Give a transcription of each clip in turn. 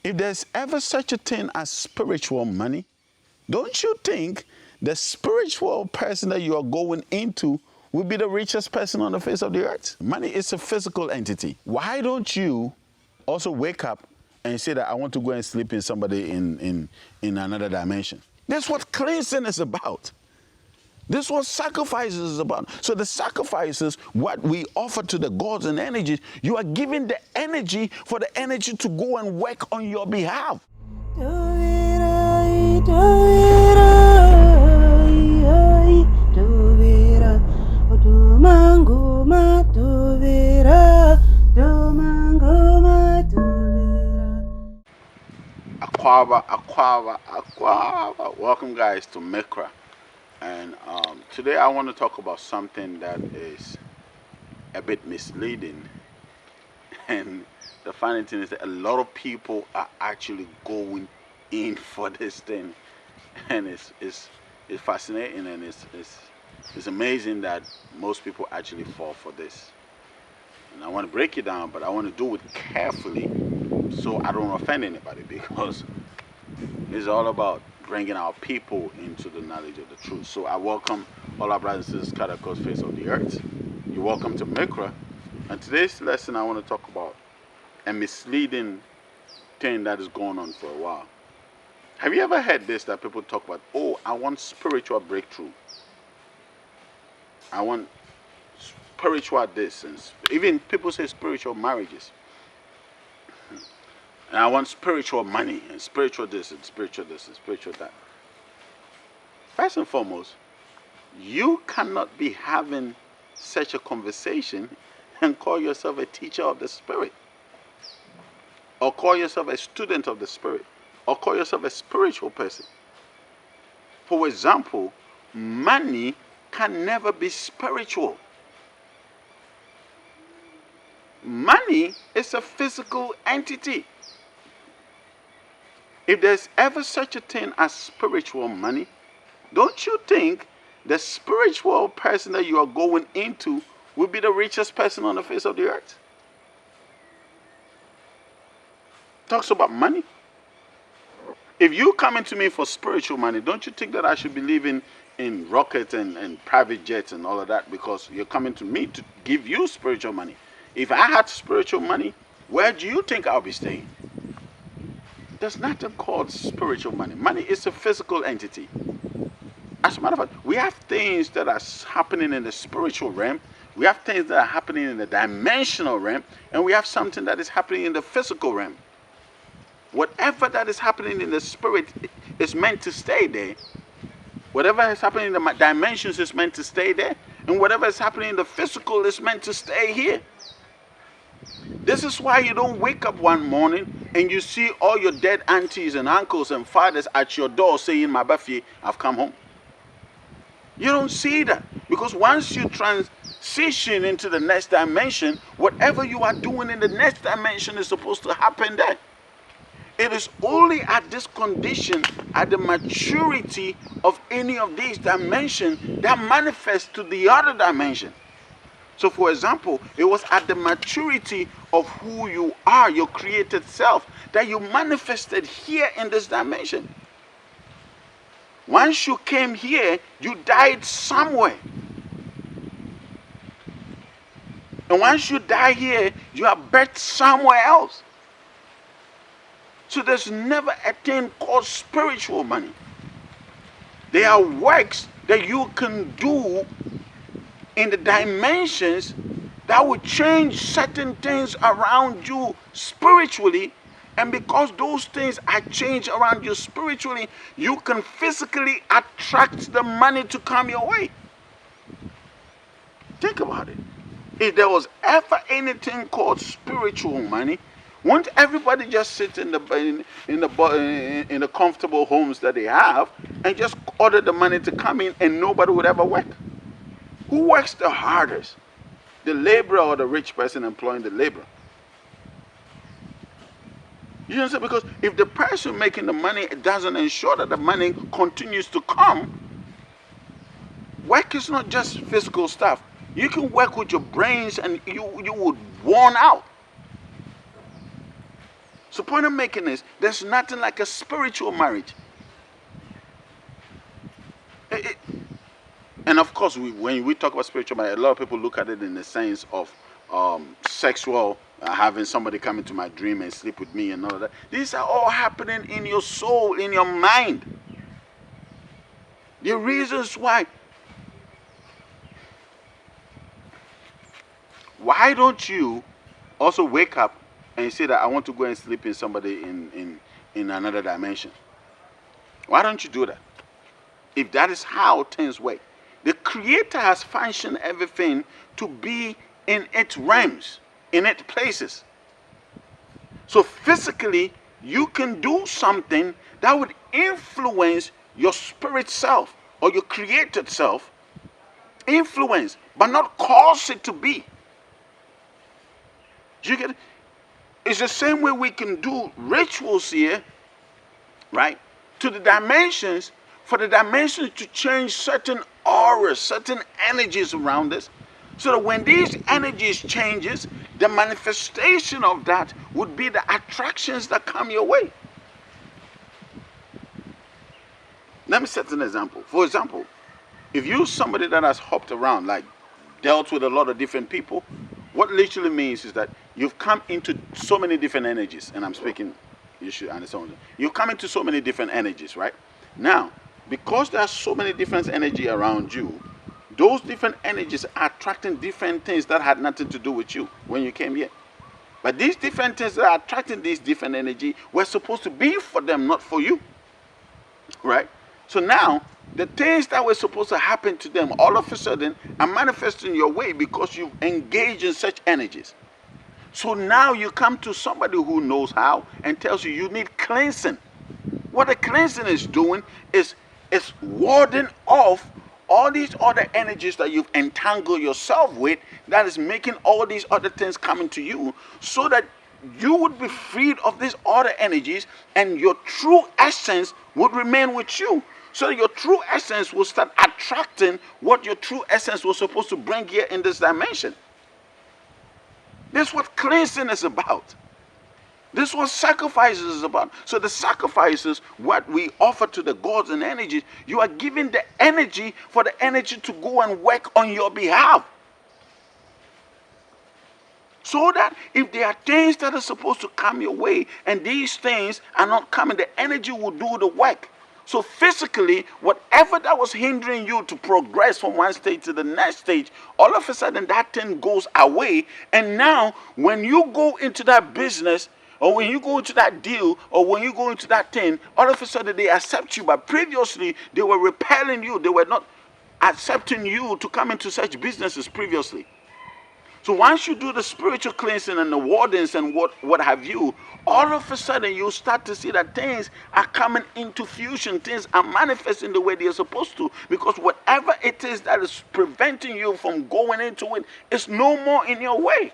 If there's ever such a thing as spiritual money, don't you think the spiritual person that you are going into will be the richest person on the face of the earth? Money is a physical entity. Why don't you also wake up and say that I want to go and sleep in somebody in another dimension? That's what cleansing is about. This is what sacrifices is about. So the sacrifices, what we offer to the gods and energies, you are giving the energy for the energy to go and work on your behalf. Aquava. Welcome guys to Mikra. And today I want to talk about something that is a bit misleading. And the funny thing is that a lot of people are actually going in for this thing. And it's fascinating, and it's amazing that most people actually fall for this. And I want to break it down, but I want to do it carefully so I don't offend anybody, because it's all about bringing our people into the knowledge of the truth. So I welcome all our brothers and sisters cut across the face of the earth. You're welcome to Mikra. And today's lesson, I want to talk about a misleading thing that is going on for a while. Have you ever heard this, that people talk about, oh, I want spiritual breakthrough. I want spiritual this. And even people say spiritual marriages. And I want spiritual money, and spiritual this, and spiritual this, and spiritual that. First and foremost, you cannot be having such a conversation and call yourself a teacher of the Spirit, or call yourself a student of the Spirit, or call yourself a spiritual person. For example, money can never be spiritual. Money is a physical entity. If there's ever such a thing as spiritual money, don't you think the spiritual person that you are going into will be the richest person on the face of the earth? Talks about money. If you come into me for spiritual money, don't you think that I should be living in rockets and private jets and all of that, because you're coming to me to give you spiritual money? If I had spiritual money, where do you think I'll be staying? There's nothing called spiritual money. Money is a physical entity. As a matter of fact, we have things that are happening in the spiritual realm. We have things that are happening in the dimensional realm. And we have something that is happening in the physical realm. Whatever that is happening in the spirit is meant to stay there. Whatever is happening in the dimensions is meant to stay there. And whatever is happening in the physical is meant to stay here. This is why you don't wake up one morning and you see all your dead aunties and uncles and fathers at your door saying, Mabafi, I've come home. You don't see that, because once you transition into the next dimension, whatever you are doing in the next dimension is supposed to happen there. It is only at this condition, at the maturity of any of these dimensions, that manifests to the other dimension. So for example, it was at the maturity of who you are, your created self, that you manifested here in this dimension. Once you came here, you died somewhere. And once you die here, you are birthed somewhere else. So there's never a thing called spiritual money. There are works that you can do in the dimensions that will change certain things around you spiritually. And because those things are changed around you spiritually, you can physically attract the money to come your way. Think about it. If there was ever anything called spiritual money, won't everybody just sit in the comfortable homes that they have and just order the money to come in, and nobody would ever work? Who works the hardest? The laborer or the rich person employing the laborer? You know what I'm saying? Because if the person making the money doesn't ensure that the money continues to come, work is not just physical stuff. You can work with your brains and you would worn out. So point I'm making is there's nothing like a spiritual marriage. It, and of course, when we talk about spiritual marriage, a lot of people look at it in the sense of sexual, having somebody come into my dream and sleep with me and all of that. These are all happening in your soul, in your mind. The reasons why. Why don't you also wake up and say that I want to go and sleep in somebody in another dimension? Why don't you do that? If that is how things work. The Creator has fashioned everything to be in its realms, in its places. So physically, you can do something that would influence your spirit self or your created self. Influence, but not cause it to be. Do you get it? It's the same way we can do rituals here, right? To the dimensions, for the dimensions to change certain auras, certain energies around us, so that when these energies changes, the manifestation of that would be the attractions that come your way. Let me set an example. For example, if you're somebody that has hopped around, like dealt with a lot of different people, what literally means is that you've come into so many different energies, and I'm speaking, you should understand. You come into so many different energies, right? Now, because there are so many different energy around you, those different energies are attracting different things that had nothing to do with you when you came here. But these different things that are attracting this different energy were supposed to be for them, not for you, right? So now, the things that were supposed to happen to them all of a sudden are manifesting your way because you've engaged in such energies. So now you come to somebody who knows how and tells you you need cleansing. What the cleansing is doing is warding off all these other energies that you've entangled yourself with, that is making all these other things coming to you, so that you would be freed of these other energies and your true essence would remain with you. So your true essence will start attracting what your true essence was supposed to bring here in this dimension. This is what cleansing is about. This is what sacrifices is about. So the sacrifices, what we offer to the gods and energies, you are giving the energy for the energy to go and work on your behalf. So that if there are things that are supposed to come your way and these things are not coming, the energy will do the work. So physically, whatever that was hindering you to progress from one stage to the next stage, all of a sudden that thing goes away. And now when you go into that business, or when you go into that deal, or when you go into that thing, all of a sudden they accept you. But previously, they were repelling you. They were not accepting you to come into such businesses previously. So once you do the spiritual cleansing and the wardens and what have you, all of a sudden you start to see that things are coming into fusion. Things are manifesting the way they're supposed to. Because whatever it is that is preventing you from going into it is no more in your way.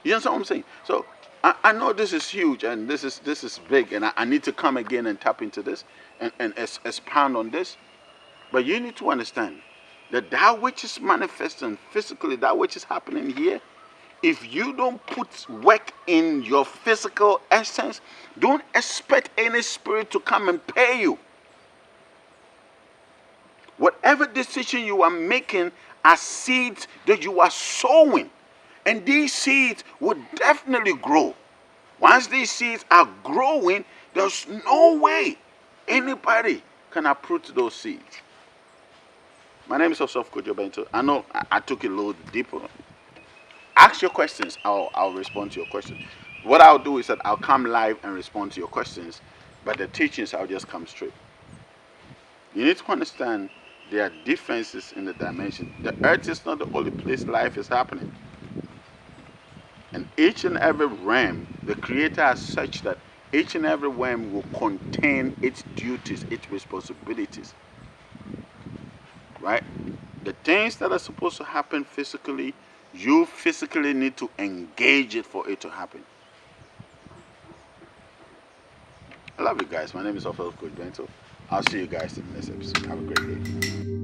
You understand what I'm saying? So I know this is huge and this is big, and I need to come again and tap into this and expand on this. But you need to understand that which is manifesting physically, that which is happening here, if you don't put work in your physical essence, don't expect any spirit to come and pay you. Whatever decision you are making are seeds that you are sowing. And these seeds will definitely grow. Once these seeds are growing, there's no way anybody can uproot those seeds. My name is Osoph Kojobento. I know I took it a little deeper. Ask your questions. I'll respond to your questions. What I'll do is that I'll come live and respond to your questions, but the teachings I'll just come straight. You need to understand there are differences in the dimension. The earth is not the only place life is happening. And each and every realm, the Creator has such that each and every realm will contain its duties, its responsibilities. Right? The things that are supposed to happen physically, you physically need to engage it for it to happen. I love you guys. My name is Osoph Kojobento. I'll see you guys in the next episode. Have a great day.